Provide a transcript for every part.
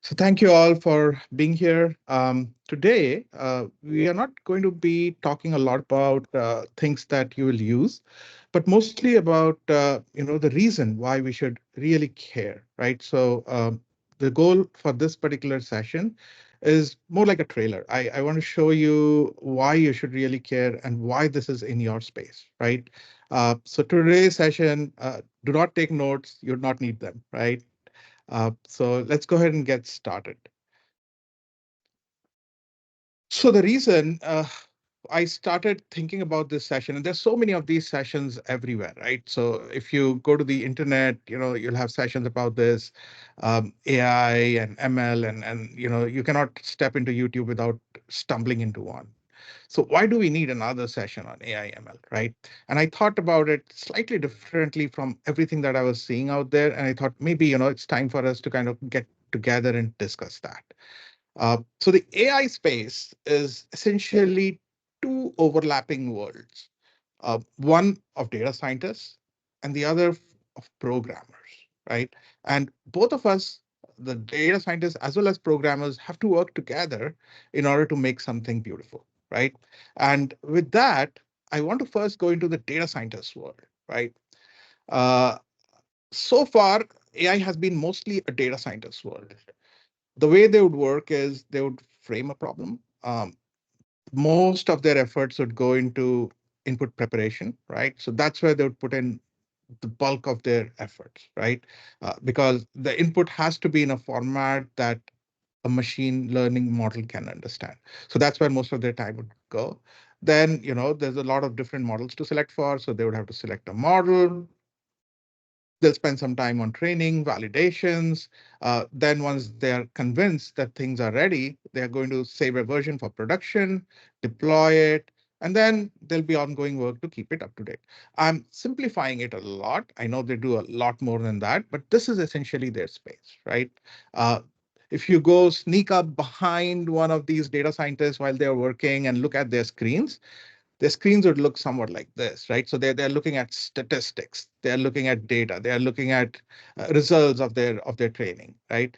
So thank you all for being here. Today, we are not going to be talking a lot about things that you will use, but mostly about the reason why we should really care, right? So the goal for this particular session is more like a trailer. I want to show you why you should really care and why this is in your space, right? So today's session, do not take notes. You do not need them, right? So let's go ahead and get started. So the reason I started thinking about this session, and there's so many of these sessions everywhere, right? So if you go to the internet, you'll have sessions about this, AI and ML, and you cannot step into YouTube without stumbling into one. So why do we need another session on AI ML, right? And I thought about it slightly differently from everything that I was seeing out there, and I thought maybe it's time for us to kind of get together and discuss that. So the AI space is essentially two overlapping worlds, one of data scientists and the other of programmers, right? And both of us, the data scientists as well as programmers, have to work together in order to make something beautiful, right? And with that, I want to first go into the data scientist world, right? Uh, so far, AI has been mostly a data scientist world. The way they would work is they would frame a problem. Most of their efforts would go into input preparation, right? So that's where they would put in the bulk of their efforts, right? Because the input has to be in a format that a machine learning model can understand. So that's where most of their time would go. Then, there's a lot of different models to select for. So they would have to select a model. They'll spend some time on training, validations. Then once they're convinced that things are ready, they're going to save a version for production, deploy it, and then there'll be ongoing work to keep it up to date. I'm simplifying it a lot. I know they do a lot more than that, but this is essentially their space, right? Uh, if you go sneak up behind one of these data scientists while they're working and look at their screens would look somewhat like this, right? So they're looking at statistics, they're looking at data, they're looking at results of their training, right?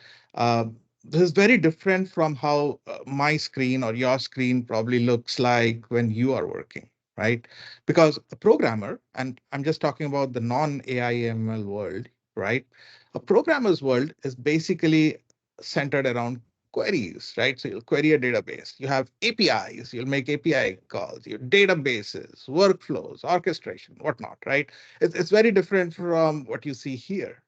This is very different from how my screen or your screen probably looks like when you are working, right? Because a programmer, and I'm just talking about the non-AI ML world, right? A programmer's world is basically centered around queries, right? So you'll query a database. You have APIs, you'll make API calls, your databases, workflows, orchestration, whatnot, right? It's very different from what you see here.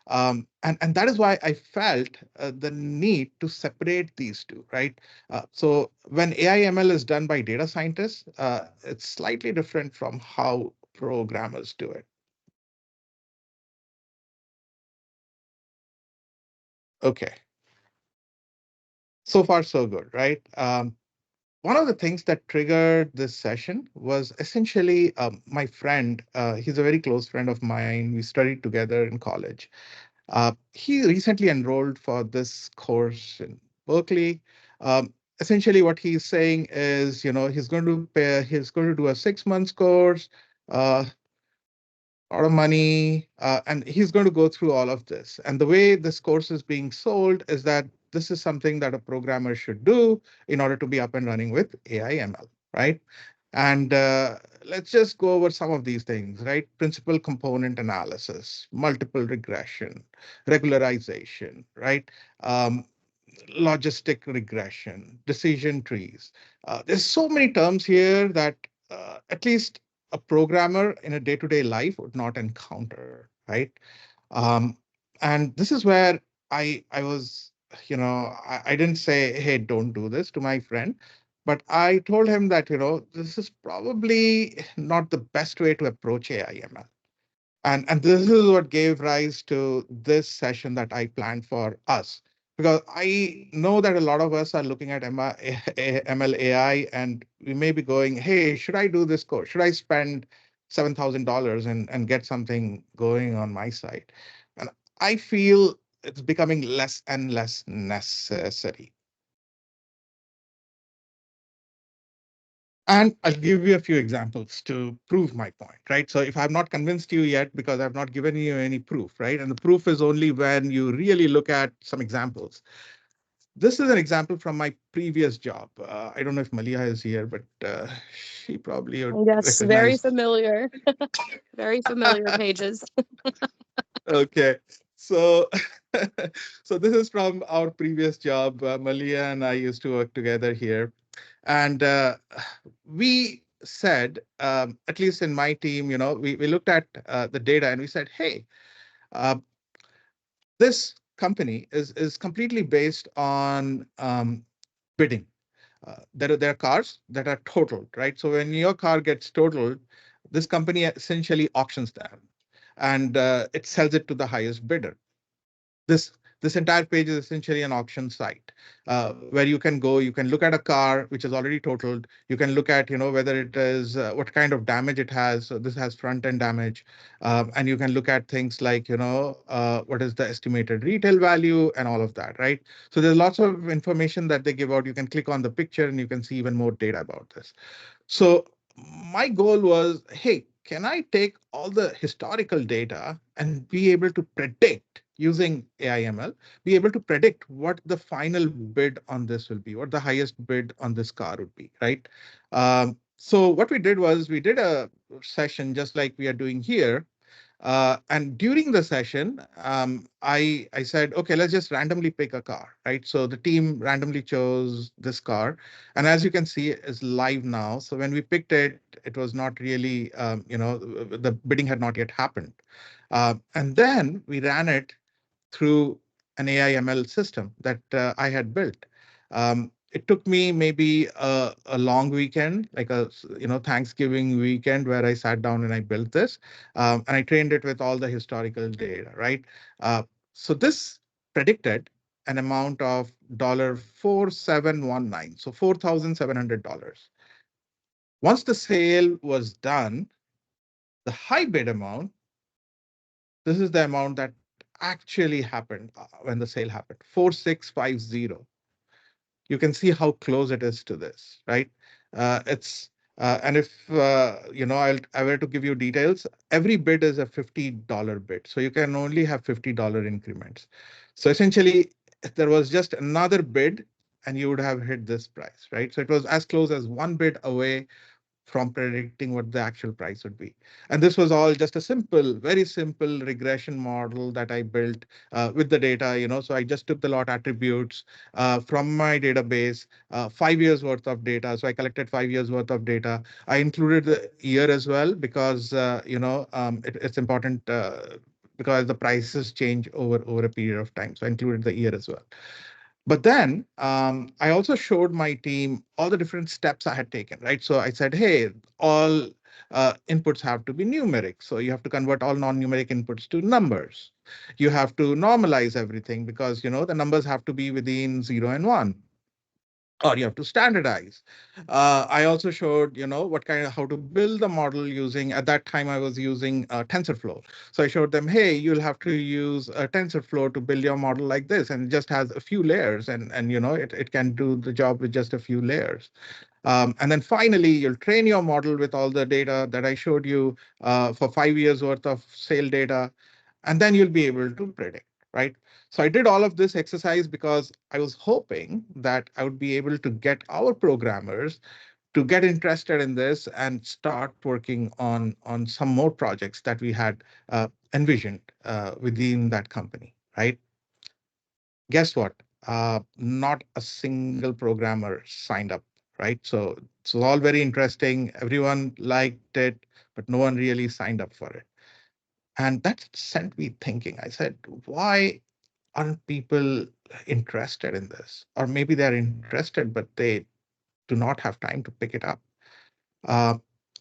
And that is why I felt the need to separate these two, right? So when AI ML is done by data scientists, it's slightly different from how programmers do it. Okay, so far so good, right? One of the things that triggered this session was essentially my friend. He's a very close friend of mine. We studied together in college. He recently enrolled for this course in Berkeley. Essentially, what he's saying is, he's going to do a 6 months course, uh, a lot of money, and he's going to go through all of this. And the way this course is being sold is that this is something that a programmer should do in order to be up and running with AI ML, right? And let's just go over some of these things, right? Principal component analysis, multiple regression, regularization, right? Um, Logistic regression, decision trees. There's so many terms here that at least a programmer in a day-to-day life would not encounter, right? Um, and this is where I was, I didn't say, hey, don't do this to my friend, but I told him that, this is probably not the best way to approach AI ML. And this is what gave rise to this session that I planned for us. Because I know that a lot of us are looking at ML AI and we may be going, hey, should I do this course? Should I spend $7,000 and get something going on my side? And I feel it's becoming less and less necessary. And I'll give you a few examples to prove my point, right? So if I've not convinced you yet, because I've not given you any proof, right? And the proof is only when you really look at some examples. This is an example from my previous job. I don't know if Malia is here, but she probably would Yes, very recognize. familiar. Very familiar pages. Okay, so so this is from our previous job. Malia and I used to work together here, and we said, at least in my team, we looked at the data and we said, hey, uh, this company is completely based on bidding. There are cars that are totaled, right? So when your car gets totaled, this company essentially auctions them, and it sells it to the highest bidder. This entire page is essentially an auction site, where you can go, you can look at a car which is already totaled. You can look at, whether it is what kind of damage it has. So this has front end damage, and you can look at things like, what is the estimated retail value and all of that, right? So there's lots of information that they give out. You can click on the picture and you can see even more data about this. So my goal was, hey, can I take all the historical data and be able to predict using AIML, be able to predict what the final bid on this will be, what the highest bid on this car would be, right? So what we did was we did a session just like we are doing here, and during the session, I said, okay, let's just randomly pick a car, right? So the team randomly chose this car, and as you can see, it's live now. So when we picked it, it was not really, the bidding had not yet happened, and then we ran it through an AI/ML system that I had built. It took me maybe a long weekend, like a Thanksgiving weekend, where I sat down and I built this, and I trained it with all the historical data. Right, so this predicted an amount of $4719, so $4,700. Once the sale was done, the high bid amount, this is the amount that actually happened when the sale happened, 4650. You can see how close it is to this, right? It's and if I were to give you details, every bid is a $50 bid, so you can only have $50 increments. So essentially, if there was just another bid, and you would have hit this price, right? So it was as close as one bid away from predicting what the actual price would be. And this was all just a simple, very simple regression model that I built with the data. So I just took the lot attributes from my database, 5 years worth of data. So I collected 5 years worth of data. I included the year as well because it's important. Because the prices change over a period of time. So I included the year as well. But then I also showed my team all the different steps I had taken, right? So I said, hey, all inputs have to be numeric. So you have to convert all non-numeric inputs to numbers. You have to normalize everything because, the numbers have to be within 0 and 1, or you have to standardize. I also showed, what kind of how to build the model using, at that time I was using TensorFlow. So I showed them, hey, you'll have to use TensorFlow to build your model like this, and it just has a few layers, and it can do the job with just a few layers. And then finally, you'll train your model with all the data that I showed you for 5 years worth of sale data, and then you'll be able to predict, right? So I did all of this exercise because I was hoping that I would be able to get our programmers to get interested in this and start working on some more projects that we had envisioned within that company, right? Guess what? Not a single programmer signed up, right? So it's all very interesting. Everyone liked it, but no one really signed up for it. And that sent me thinking. I said, why aren't people interested in this? Or maybe they're interested, but they do not have time to pick it up. Uh,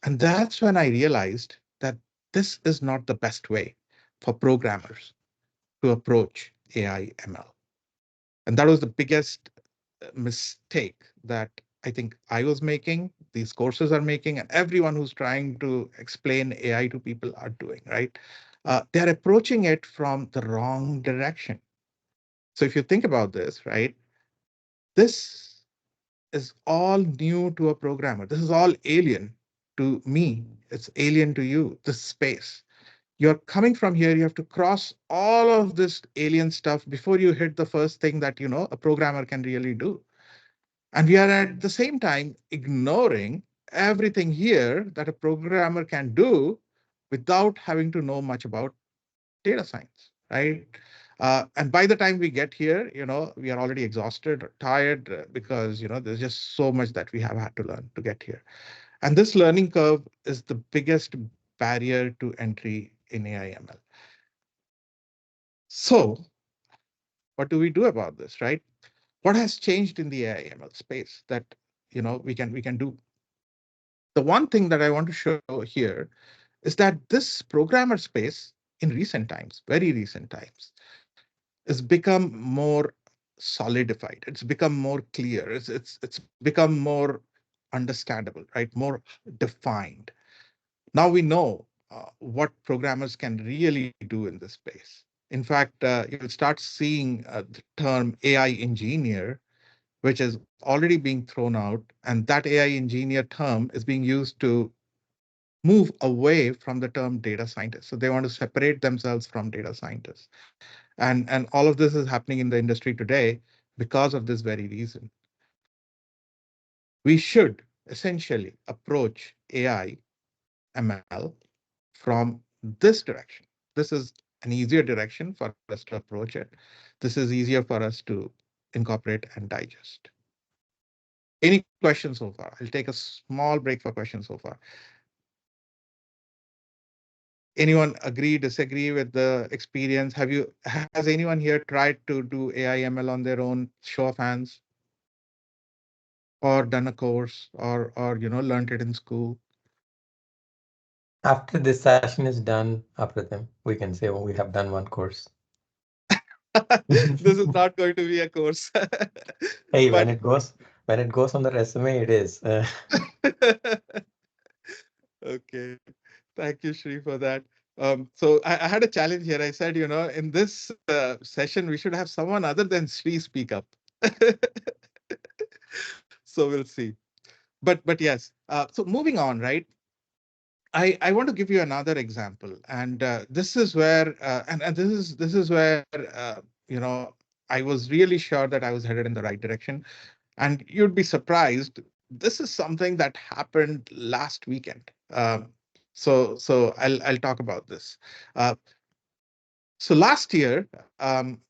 and that's when I realized that this is not the best way for programmers to approach AI ML. And that was the biggest mistake that I think I was making, these courses are making, and everyone who's trying to explain AI to people are doing, right? They're approaching it from the wrong direction. So if you think about this, right, this is all new to a programmer. This is all alien to me. It's alien to you, this space. You're coming from here, you have to cross all of this alien stuff before you hit the first thing that, a programmer can really do. And we are at the same time ignoring everything here that a programmer can do without having to know much about data science, right? And by the time we get here, we are already exhausted or tired because, there's just so much that we have had to learn to get here. And this learning curve is the biggest barrier to entry in AI ML. So what do we do about this, right? What has changed in the AI ML space that, we can do? The one thing that I want to show here is that this programmer space in recent times, very recent times, has become more solidified. It's become more clear. It's become more understandable, right? More defined. Now we know what programmers can really do in this space. In fact, you'll start seeing the term AI engineer, which is already being thrown out, and that AI engineer term is being used to move away from the term data scientist. So they want to separate themselves from data scientists. And all of this is happening in the industry today because of this very reason. We should essentially approach AI ML from this direction. This is an easier direction for us to approach it. This is easier for us to incorporate and digest. Any questions so far? I'll take a small break for questions so far. Anyone agree, disagree with the experience? Has anyone here tried to do AI ML on their own? Show of hands. Or done a course or learned it in school? After this session is done, Apratim, we can say we have done one course. This is not going to be a course. Hey, But when it goes on the resume, it is. Okay. Thank you, Shri, for that. So I had a challenge here. I said, in this session, we should have someone other than Shri speak up. So we'll see. But yes. So moving on, right? I want to give you another example, and this is where and this is where I was really sure that I was headed in the right direction. And you'd be surprised. This is something that happened last weekend. So I'll talk about this. Uh, so last year,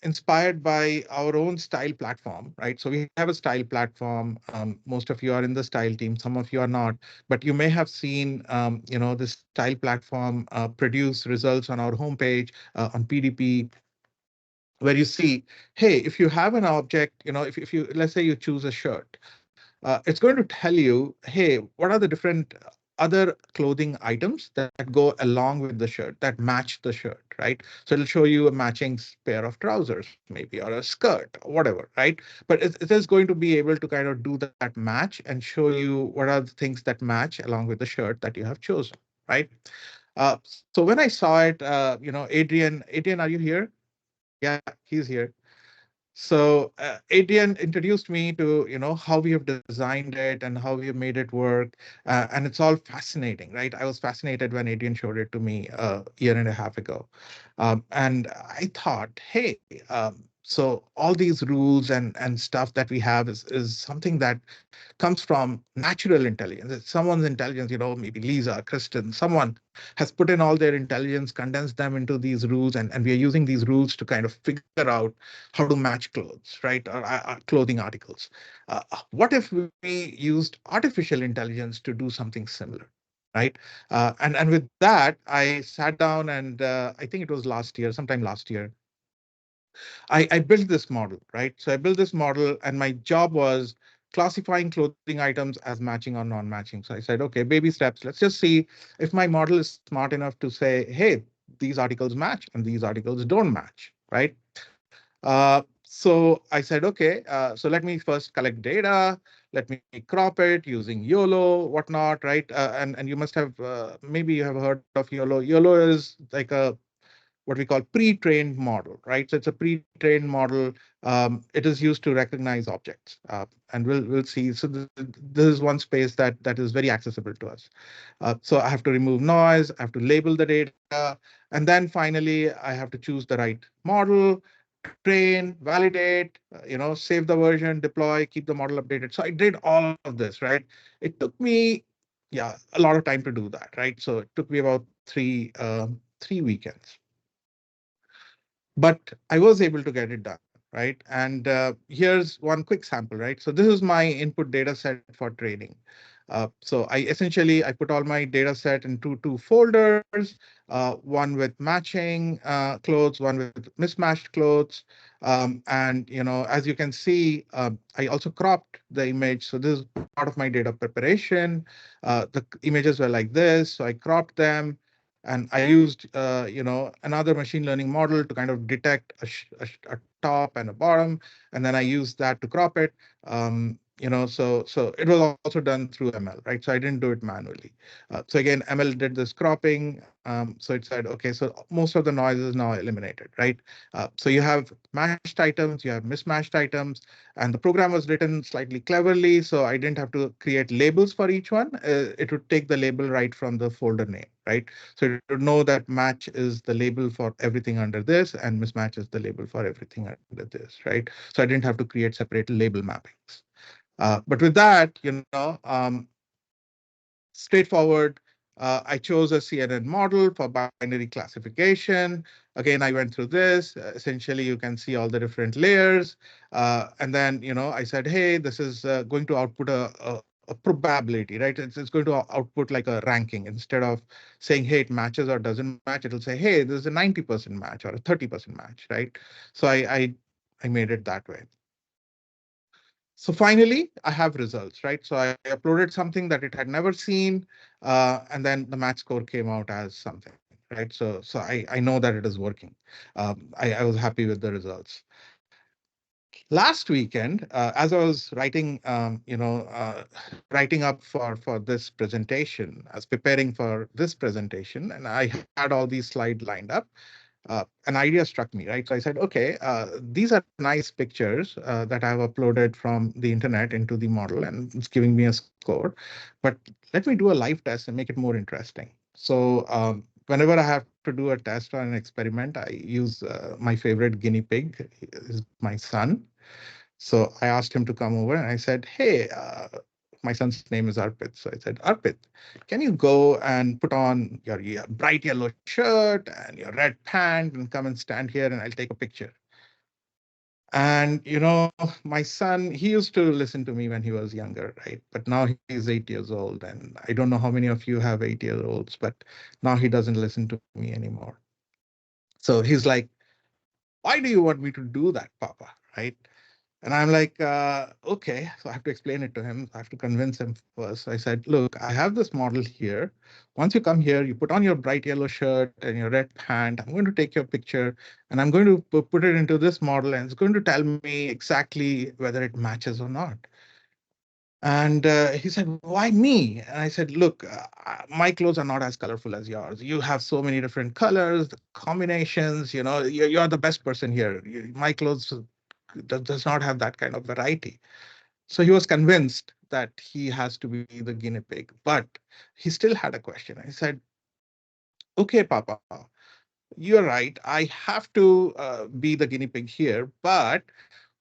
inspired by our own style platform, right? So we have a style platform. Most of you are in the style team. Some of you are not, but you may have seen, this style platform produce results on our homepage on PDP, where you see, hey, if you have an object, if you let's say you choose a shirt, it's going to tell you, hey, what are the different other clothing items that go along with the shirt that match the shirt, right? So it'll show you a matching pair of trousers, maybe, or a skirt, or whatever, right? But it is going to be able to kind of do that match and show you what are the things that match along with the shirt that you have chosen, right? Uh, so when I saw it, Adrian, are you here? Yeah, he's here. So Adrian introduced me to how we have designed it and how we have made it work, and it's all fascinating, right? I was fascinated when Adrian showed it to me a year and a half ago, and I thought, hey, so all these rules and stuff that we have is something that comes from natural intelligence. It's someone's intelligence, maybe Lisa, Kristen, someone has put in all their intelligence, condensed them into these rules, and we are using these rules to kind of figure out how to match clothes, right? Or clothing articles. What if we used artificial intelligence to do something similar? Right. And with that, I sat down and I think it was last year, sometime last year, I built this model, right? So I built this model, and my job was classifying clothing items as matching or non-matching. So I said, okay, baby steps. Let's just see if my model is smart enough to say, hey, these articles match and these articles don't match, right? So I said, okay, so let me first collect data. Let me crop it using YOLO, whatnot, right? And you must have, maybe you have heard of YOLO. YOLO is like a what we call pre-trained model, right? So it's a pre-trained model. It is used to recognize objects, and we'll see. So this is one space that is very accessible to us. So I have to remove noise. I have to label the data. And then finally, I have to choose the right model, train, validate, save the version, deploy, keep the model updated. So I did all of this, right? It took me, yeah, a lot of time to do that, right? So it took me about three weekends, but I was able to get it done, right? And here's one quick sample, right? So this is my input data set for training. So I put all my data set into two folders, one with matching clothes, one with mismatched clothes. And as you can see, I also cropped the image. So this is part of my data preparation. The images were like this, so I cropped them. And I used, another machine learning model to kind of detect a top and a bottom, and then I used that to crop it. So it was also done through ML, right? So I didn't do it manually. So again, ML did this cropping. So it said, okay, so most of the noise is now eliminated, right? So you have matched items, you have mismatched items, and the program was written slightly cleverly. So I didn't have to create labels for each one. It would take the label right from the folder name, right? So it would know that match is the label for everything under this, and mismatch is the label for everything under this, right? So I didn't have to create separate label mappings. But with that, straightforward. I chose a CNN model for binary classification. Again, I went through this. Essentially, you can see all the different layers. And then, I said, hey, this is going to output a probability, right? It's going to output like a ranking. Instead of saying, hey, it matches or doesn't match, it'll say, hey, this is a 90% match or a 30% match, right? So I made it that way. So finally, I have results, right? So I uploaded something that it had never seen, and then the match score came out as something, right? So I know that it is working. I was happy with the results. Last weekend, as I was writing, writing up for this presentation, I was preparing for this presentation, and I had all these slides lined up. An idea struck me, right? So I said, okay, these are nice pictures that I've uploaded from the internet into the model, and it's giving me a score. But let me do a live test and make it more interesting. So whenever I have to do a test or an experiment, I use my favorite guinea pig, is my son. So I asked him to come over, and I said, hey, my son's name is Arpit. So I said, Arpit, can you go and put on your bright yellow shirt and your red pant and come and stand here, and I'll take a picture. And, my son, he used to listen to me when he was younger, right? But now he's 8 years old. And I don't know how many of you have 8-year-olds, but now he doesn't listen to me anymore. So he's like, why do you want me to do that, Papa? Right? And I'm like, okay. So I have to explain it to him. I have to convince him first. So I said, look, I have this model here. Once you come here, you put on your bright yellow shirt and your red pant. I'm going to take your picture and I'm going to put it into this model, and it's going to tell me exactly whether it matches or not. And he said, why me? And I said, look, my clothes are not as colorful as yours. You have so many different colors, the combinations, you're the best person here. My clothes does not have that kind of variety. So he was convinced that he has to be the guinea pig, but he still had a question. I said, okay, Papa, you're right. I have to be the guinea pig here, but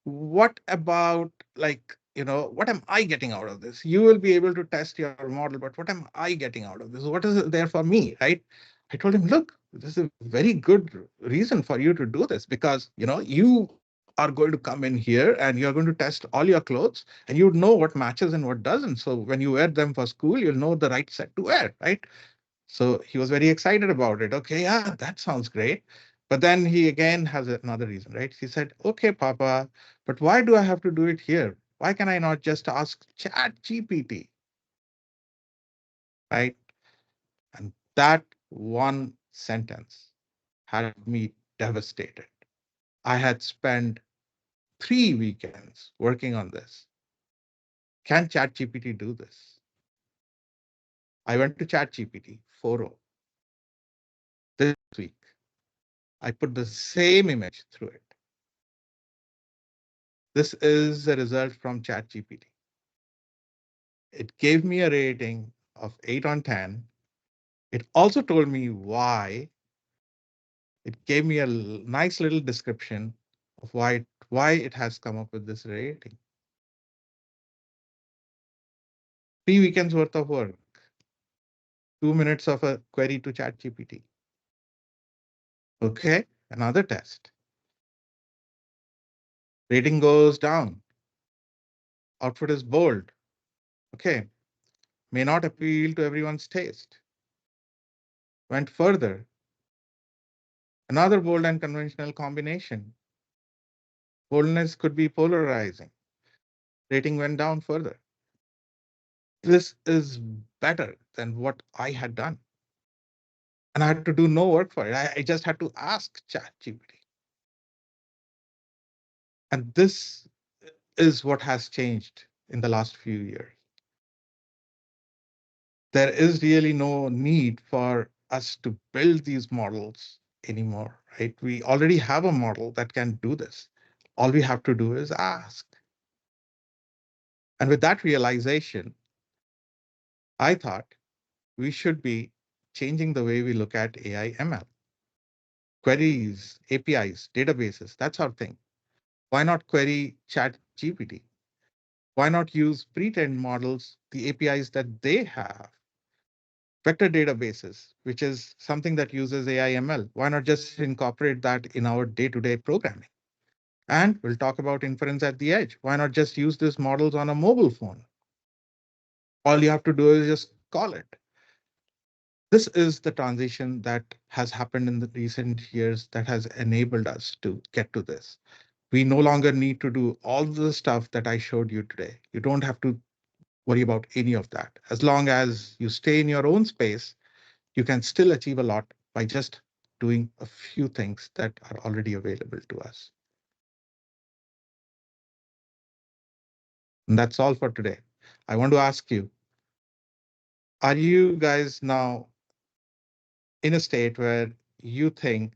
what about, like, what am I getting out of this? You will be able to test your model, but what am I getting out of this? What is there for me, right? I told him, look, this is a very good reason for you to do this, because you are going to come in here and you're going to test all your clothes, and you know what matches and what doesn't. So when you wear them for school, you'll know the right set to wear, right? So he was very excited about it. Okay, yeah, that sounds great. But then he again has another reason, right? He said, okay, Papa, but why do I have to do it here? Why can I not just ask Chat GPT, right? And that one sentence had me devastated. I had spent 3 weekends working on this. Can Chat GPT do this? I went to Chat GPT 4.0 this week. I put the same image through it. This is the result from ChatGPT. It gave me a rating of 8 on 10. It also told me why It gave me a nice little description of why it has come up with this rating. 3 weekends worth of work, 2 minutes of a query to ChatGPT. Okay, another test. Rating goes down. Output is bold. Okay, may not appeal to everyone's taste. Went further. Another bold and conventional combination. Boldness could be polarizing. Rating went down further. This is better than what I had done. And I had to do no work for it. I just had to ask ChatGPT. And this is what has changed in the last few years. There is really no need for us to build these models anymore, right? We already have a model that can do this. All we have to do is ask. And with that realization, I thought we should be changing the way we look at AI ML. Queries, APIs, databases, that's our thing. Why not query Chat GPT? Why not use pre-trained models, the APIs that they have? Vector databases, which is something that uses AI ML. Why not just incorporate that in our day-to-day programming? And we'll talk about inference at the edge. Why not just use these models on a mobile phone? All you have to do is just call it. This is the transition that has happened in the recent years that has enabled us to get to this. We no longer need to do all the stuff that I showed you today. You don't have to worry about any of that. As long as you stay in your own space, you can still achieve a lot by just doing a few things that are already available to us. And that's all for today. I want to ask you, are you guys now in a state where you think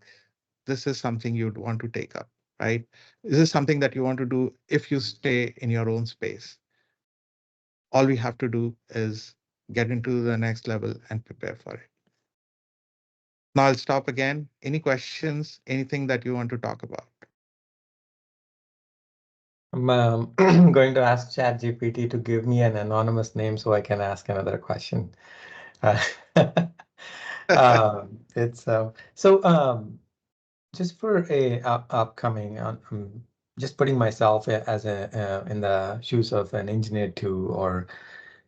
this is something you'd want to take up, right? This is something that you want to do if you stay in your own space. All we have to do is get into the next level and prepare for it. Now I'll stop again. Any questions, anything that you want to talk about? I'm going to ask ChatGPT to give me an anonymous name so I can ask another question. Uh, it's just for a upcoming, just putting myself as a in the shoes of an engineer too, or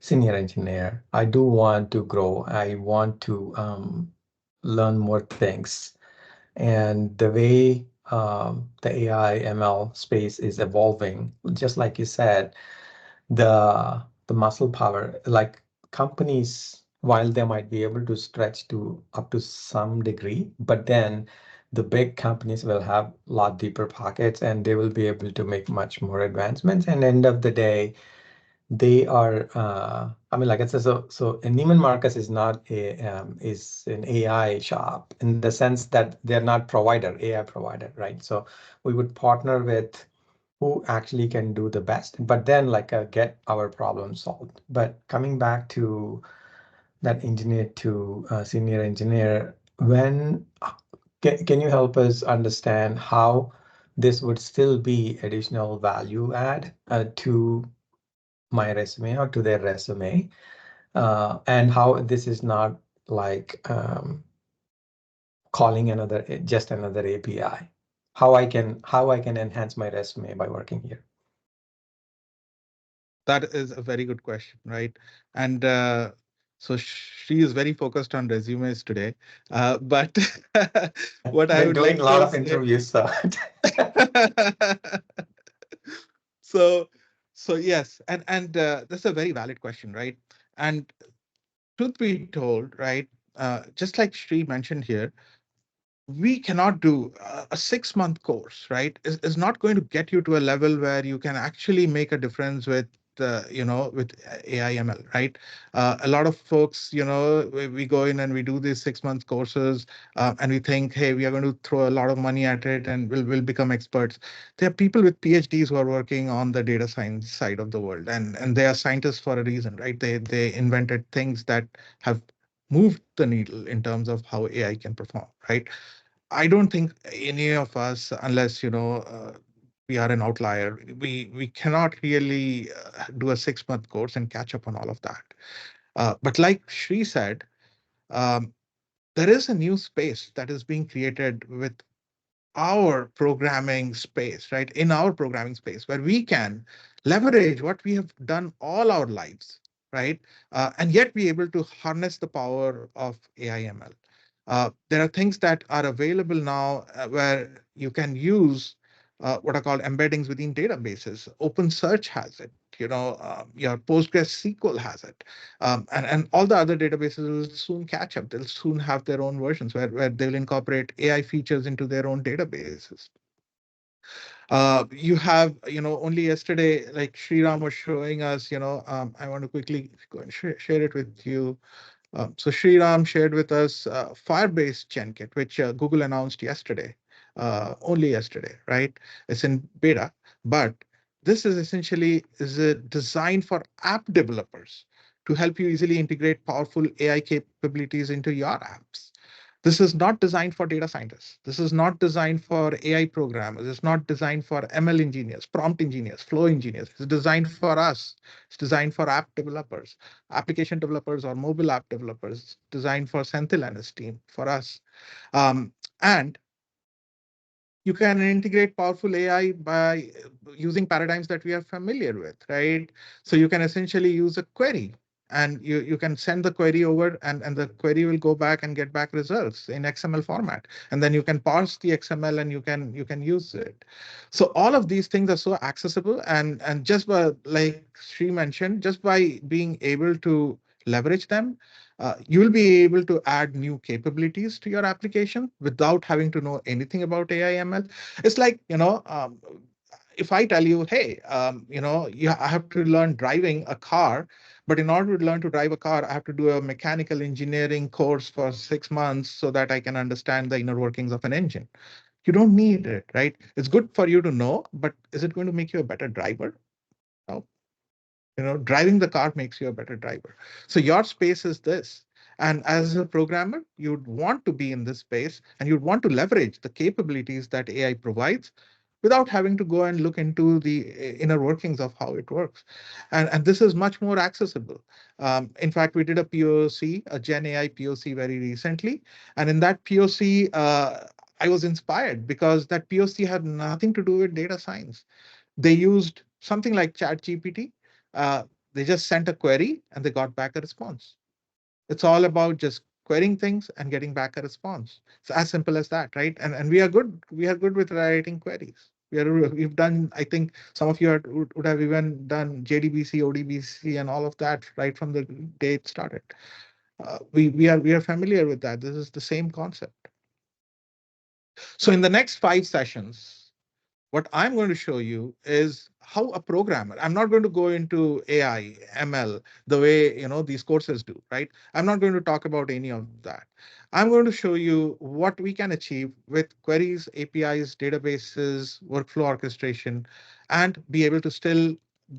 senior engineer. I do want to grow. I want to learn more things. And the way the AI ML space is evolving, just like you said, the muscle power, like companies, while they might be able to stretch to up to some degree, but then the big companies will have a lot deeper pockets and they will be able to make much more advancements. And end of the day, they are, I mean, like I said, so Neiman Marcus is not is an AI shop in the sense that they're not AI provider, right? So we would partner with who actually can do the best, but then like get our problem solved. But coming back to that engineer to senior engineer, when can you help us understand how this would still be additional value add to my resume or to their resume, and how this is not like calling just another API. How I can enhance my resume by working here. That is a very good question, right? And so she is very focused on resumes today. But what I Been would doing like a lot to of say, interviews, so so so yes, and that's a very valid question, right? And truth be told, right, just like Sri mentioned here, we cannot do a 6 month course, right? Is not going to get you to a level where you can actually make a difference with with AI ML, right? A lot of folks, we go in and we do these 6 month courses, and we think, hey, we are going to throw a lot of money at it and we'll become experts. There are people with PhDs who are working on the data science side of the world, and they are scientists for a reason, right? They invented things that have moved the needle in terms of how AI can perform, right? I don't think any of us, unless we are an outlier, we cannot really do a 6 month course and catch up on all of that. But like Shri said, um, there is a new space that is being created with our programming space, right? In our programming space, where we can leverage what we have done all our lives, right? And yet be able to harness the power of AI/ML. There are things that are available now where you can use what are called embeddings within databases. OpenSearch has it. Your PostgreSQL has it, and all the other databases will soon catch up. They'll soon have their own versions where they will incorporate AI features into their own databases. You have, only yesterday, like Sriram was showing us, I want to quickly go and share it with you. So Sriram shared with us Firebase GenKit, which Google announced yesterday, only yesterday, right? It's in beta, but this is essentially is a designed for app developers to help you easily integrate powerful AI capabilities into your apps. This is not designed for data scientists. This is not designed for AI programmers. It's not designed for ML engineers, prompt engineers, flow engineers. It's designed for us. It's designed for app developers, application developers, or mobile app developers. It's designed for Senthil and his team, for us. And you can integrate powerful AI by using paradigms that we are familiar with, right? So you can essentially use a query and you can send the query over and the query will go back and get back results in XML format. And then you can parse the XML and you can use it. So all of these things are so accessible and just by, like Sri mentioned, just by being able to leverage them, you will be able to add new capabilities to your application without having to know anything about AI/ML. It's like, if I tell you, hey, I have to learn driving a car, but in order to learn to drive a car, I have to do a mechanical engineering course for 6 months so that I can understand the inner workings of an engine. You don't need it, right? It's good for you to know, but is it going to make you a better driver? No. Driving the car makes you a better driver. So your space is this. And as a programmer, you'd want to be in this space and you'd want to leverage the capabilities that AI provides without having to go and look into the inner workings of how it works. And this is much more accessible. In fact, we did a POC, a Gen AI POC very recently. And in that POC, I was inspired because that POC had nothing to do with data science. They used something like ChatGPT. Uh, they just sent a query and they got back a response. It's all about just querying things and getting back a response. It's as simple as that, right? And we are good. We are good with writing queries. We've done. I think some of you would have even done JDBC, ODBC, and all of that right from the day it started. We are familiar with that. This is the same concept. So in the next 5 sessions, what I'm going to show you is how a programmer, I'm not going to go into AI, ML, the way these courses do, right? I'm not going to talk about any of that. I'm going to show you what we can achieve with queries, APIs, databases, workflow orchestration, and be able to still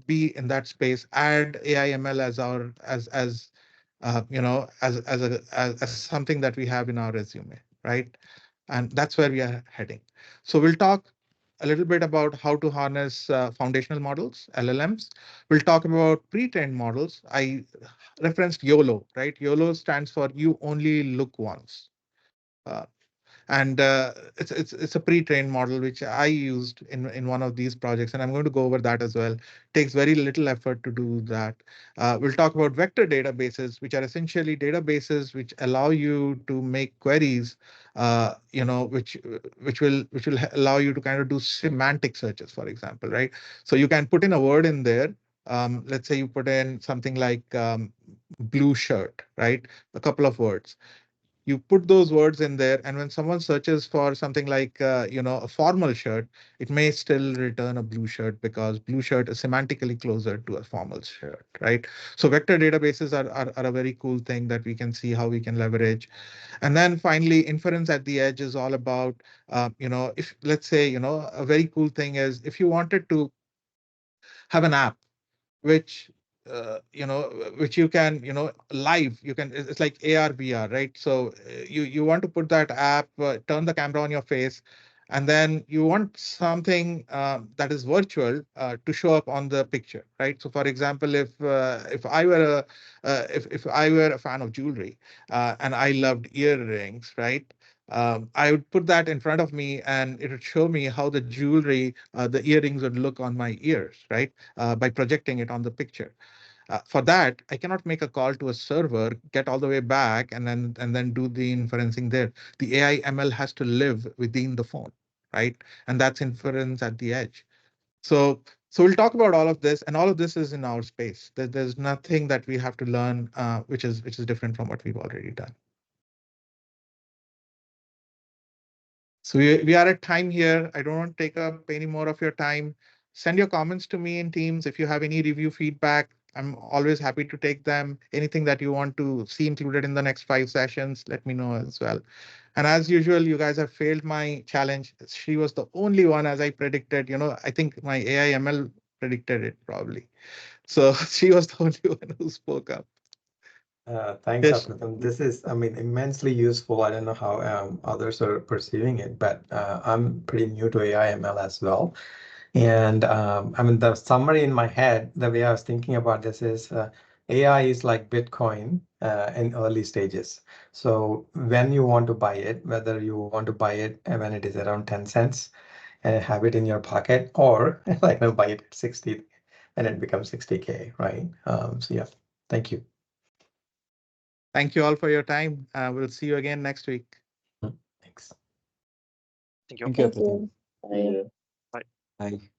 be in that space, add AI, ML as our as something that we have in our resume, right? And that's where we are heading. So we'll talk a little bit about how to harness foundational models, LLMs. We'll talk about pre-trained models. I referenced YOLO, right? YOLO stands for you only look once. Uh, and it's a pre-trained model which I used in one of these projects, and I'm going to go over that as well. Takes very little effort to do that. We'll talk about vector databases, which are essentially databases which allow you to make queries, which will allow you to kind of do semantic searches, for example, right? So you can put in a word in there. Let's say you put in something like blue shirt, right? A couple of words, you put those words in there, and when someone searches for something like a formal shirt, it may still return a blue shirt because blue shirt is semantically closer to a formal shirt, right? So vector databases are a very cool thing that we can see how we can leverage. And then finally, inference at the edge is all about if, let's say, a very cool thing is if you wanted to have an app which which you can, live. You can. It's like AR, VR, right? So you want to put that app, turn the camera on your face, and then you want something that is virtual to show up on the picture, right? So, for example, if I were if I were a fan of jewelry and I loved earrings, right? I would put that in front of me, and it would show me how the jewelry, the earrings would look on my ears, right? By projecting it on the picture. For that, I cannot make a call to a server, get all the way back, and then do the inferencing there. The AI ML has to live within the phone, right? And that's inference at the edge. So we'll talk about all of this, and all of this is in our space. There's nothing that we have to learn, which is different from what we've already done. So we are at time here. I don't want to take up any more of your time. Send your comments to me in Teams. If you have any review feedback, I'm always happy to take them. Anything that you want to see included in the next 5 sessions, let me know as well. And as usual, you guys have failed my challenge. She was the only one, as I predicted. I think my AI ML predicted it probably. So she was the only one who spoke up. Thanks, Yes. Apnatham. This is, I mean, immensely useful. I don't know how others are perceiving it, but I'm pretty new to AI ML as well. And I mean, the summary in my head, the way I was thinking about this is AI is like Bitcoin in early stages. So when you want to buy it, whether you want to buy it when it is around 10 cents and have it in your pocket, or like buy it at 60 and it becomes 60K, right? So yeah, thank you. Thank you all for your time. We'll see you again next week. Thanks. Thank you. Thank you. Bye. Bye. Bye.